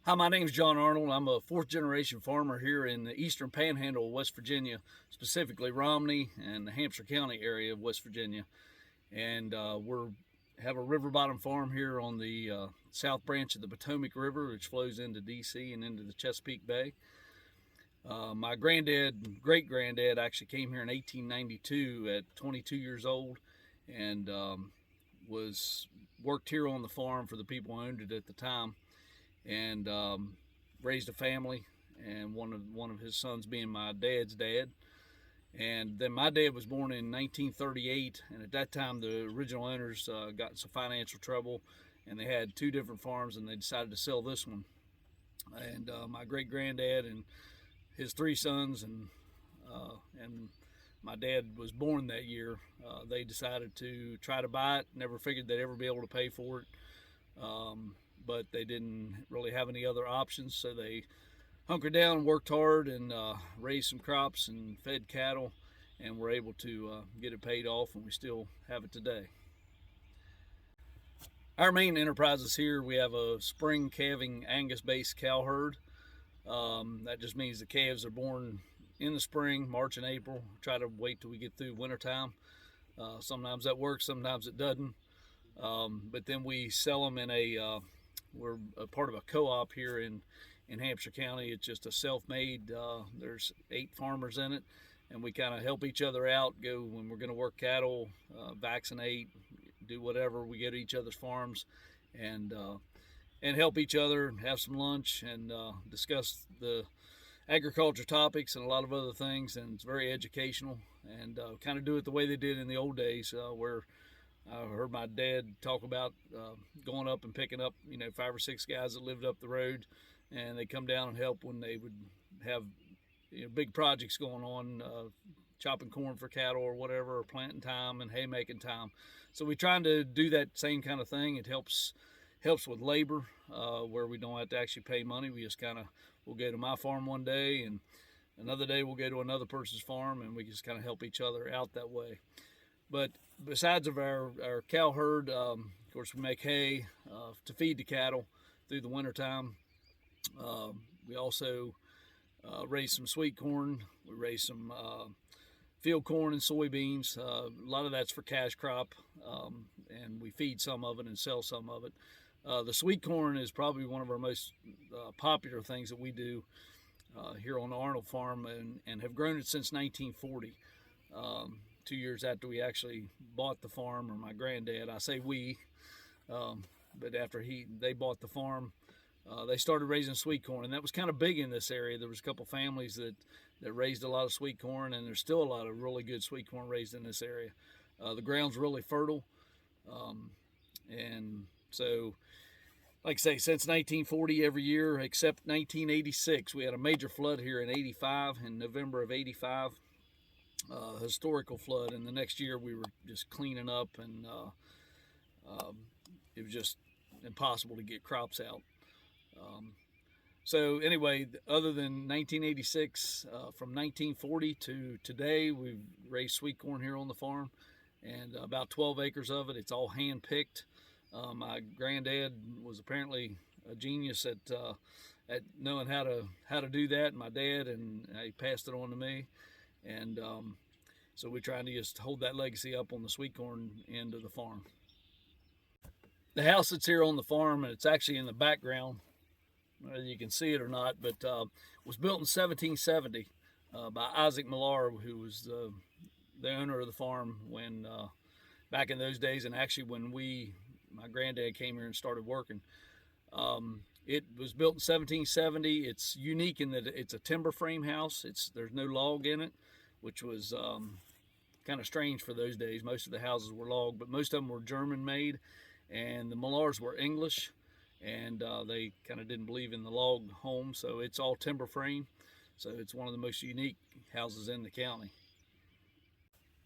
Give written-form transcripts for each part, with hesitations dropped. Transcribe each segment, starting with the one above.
Hi, my name is John Arnold. I'm a fourth generation farmer here in the eastern panhandle of West Virginia, specifically Romney and the Hampshire County area of West Virginia. And we have a river bottom farm here on the south branch of the Potomac River, which flows into DC and into the Chesapeake Bay. My great granddad, actually came here in 1892 at 22 years old, and was worked here on the farm for the people who owned it at the time, and raised a family, and one of his sons being my dad's dad. And then my dad was born in 1938, and at that time the original owners got in some financial trouble, and they had two different farms, and they decided to sell this one. And my great granddad and his three sons, and my dad was born that year. They decided to try to buy it. Never figured they'd ever be able to pay for it. But they didn't really have any other options, so they hunkered down and worked hard and raised some crops and fed cattle, and were able to get it paid off, and we still have it today. Our main enterprises here, we have a spring calving Angus-based cow herd. That just means the calves are born in the spring, March and April. Try to wait till we get through wintertime. Sometimes that works, sometimes it doesn't. But then we sell them we're a part of a co-op here in Hampshire County. It's just a self-made, there's 8 farmers in it, and we kind of help each other out. Go when we're going to work cattle, vaccinate, do whatever. We go to each other's farms and help each other, have some lunch, and discuss the agriculture topics and a lot of other things. And it's very educational, and kind of do it the way they did in the old days, where I heard my dad talk about going up and picking up, 5 or 6 guys that lived up the road, and they come down and help when they would have big projects going on, chopping corn for cattle or whatever, or planting time and haymaking time. So we're trying to do that same kind of thing. It helps with labor, where we don't have to actually pay money. We just we'll go to my farm one day, and another day we'll go to another person's farm, and we just kind of help each other out that way. But besides of our cow herd, of course, we make hay to feed the cattle through the wintertime. We also raise some sweet corn. We raise some field corn and soybeans. A lot of that's for cash crop, and we feed some of it and sell some of it. The sweet corn is probably one of our most popular things that we do here on the Arnold farm, and have grown it since 1940. 2 years after we actually bought the farm, or my granddad, I say we, but after they bought the farm, they started raising sweet corn, and that was kind of big in this area. There was a couple families that raised a lot of sweet corn, and there's still a lot of really good sweet corn raised in this area. The ground's really fertile, and so, like I say, since 1940, every year except 1986, we had a major flood here in November of 85. Historical flood, and the next year we were just cleaning up, and it was just impossible to get crops out. So anyway, other than 1986, from 1940 to today, we've raised sweet corn here on the farm, and about 12 acres of it. It's all hand picked. My granddad was apparently a genius at knowing how to do that, my dad, and he passed it on to me. And so we're trying to just hold that legacy up on the sweet corn end of the farm. The house that's here on the farm, and it's actually in the background, whether you can see it or not, but was built in 1770 by Isaac Millar, who was the owner of the farm when back in those days, and actually when my granddad came here and started working. It was built in 1770. It's unique in that it's a timber frame house. There's no log in it, which was kind of strange for those days. Most of the houses were log, but most of them were German made, and the Millars were English, and they kind of didn't believe in the log home, so it's all timber frame. So it's one of the most unique houses in the county.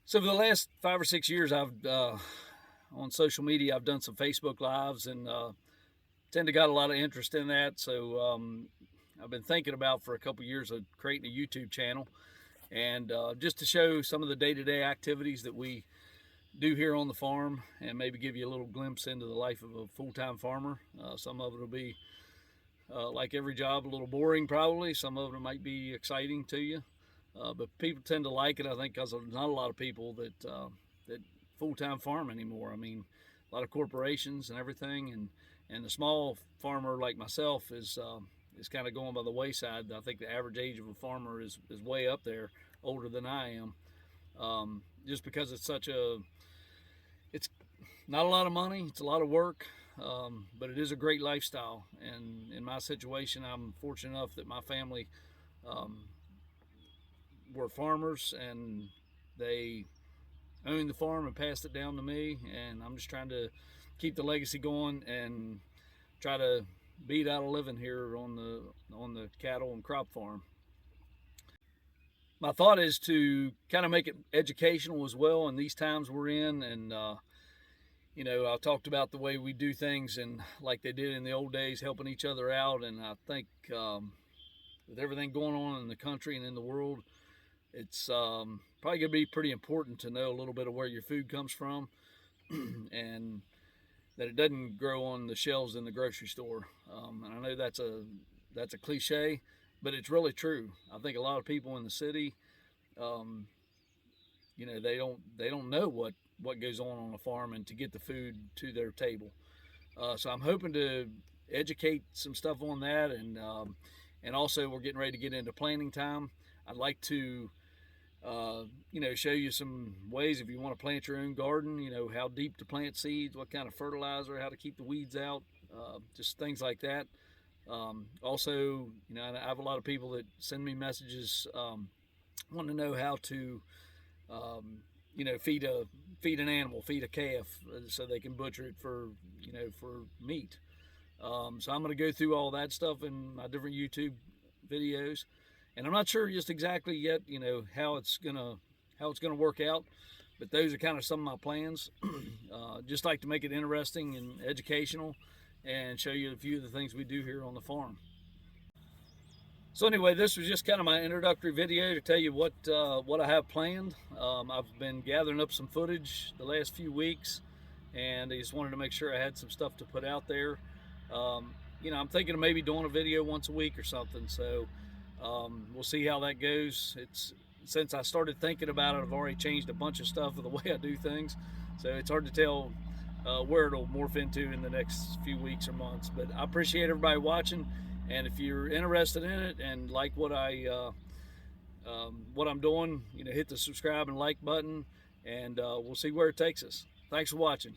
So for the last 5 or 6 years, I've on social media, I've done some Facebook Lives, and tend to got a lot of interest in that. So I've been thinking about for a couple years of creating a YouTube channel, and just to show some of the day-to-day activities that we do here on the farm, and maybe give you a little glimpse into the life of a full-time farmer. Some of it will be like every job, a little boring probably. Some of them might be exciting to you, but people tend to like it, I think, because there's not a lot of people that full-time farm anymore. I mean, a lot of corporations and everything, and the small farmer like myself is kind of going by the wayside. I think the average age of a farmer is way up there, older than I am, just because it's not a lot of money, it's a lot of work, but it is a great lifestyle. And in my situation, I'm fortunate enough that my family um, were farmers, and they owned the farm and passed it down to me. And I'm just trying to keep the legacy going and try to beat out a living here on the cattle and crop farm. My thought is to kind of make it educational as well in these times we're in, and I talked about the way we do things and like they did in the old days, helping each other out. And I think with everything going on in the country and in the world, it's probably going to be pretty important to know a little bit of where your food comes from and that it doesn't grow on the shelves in the grocery store. And I know that's a cliche, but it's really true. I think a lot of people in the city, they don't know what goes on a farm and to get the food to their table. So I'm hoping to educate some stuff on that, and also we're getting ready to get into planting time. I'd like to show you some ways if you want to plant your own garden, how deep to plant seeds, what kind of fertilizer, how to keep the weeds out, just things like that. Also, I have a lot of people that send me messages wanting to know how to, feed an animal, feed a calf, so they can butcher it for meat. So I'm going to go through all that stuff in my different YouTube videos, and I'm not sure just exactly yet, how it's gonna work out. But those are kind of some of my plans. Just like to make it interesting and educational, and show you a few of the things we do here on the farm. So anyway, this was just kind of my introductory video to tell you what I have planned. I've been gathering up some footage the last few weeks, and I just wanted to make sure I had some stuff to put out there. I'm thinking of maybe doing a video once a week or something. So we'll see how that goes. Since I started thinking about it, I've already changed a bunch of stuff of the way I do things, so it's hard to tell where it'll morph into in the next few weeks or months. But I appreciate everybody watching, and if you're interested in it and like what I'm doing, hit the subscribe and like button, and we'll see where it takes us. Thanks for watching.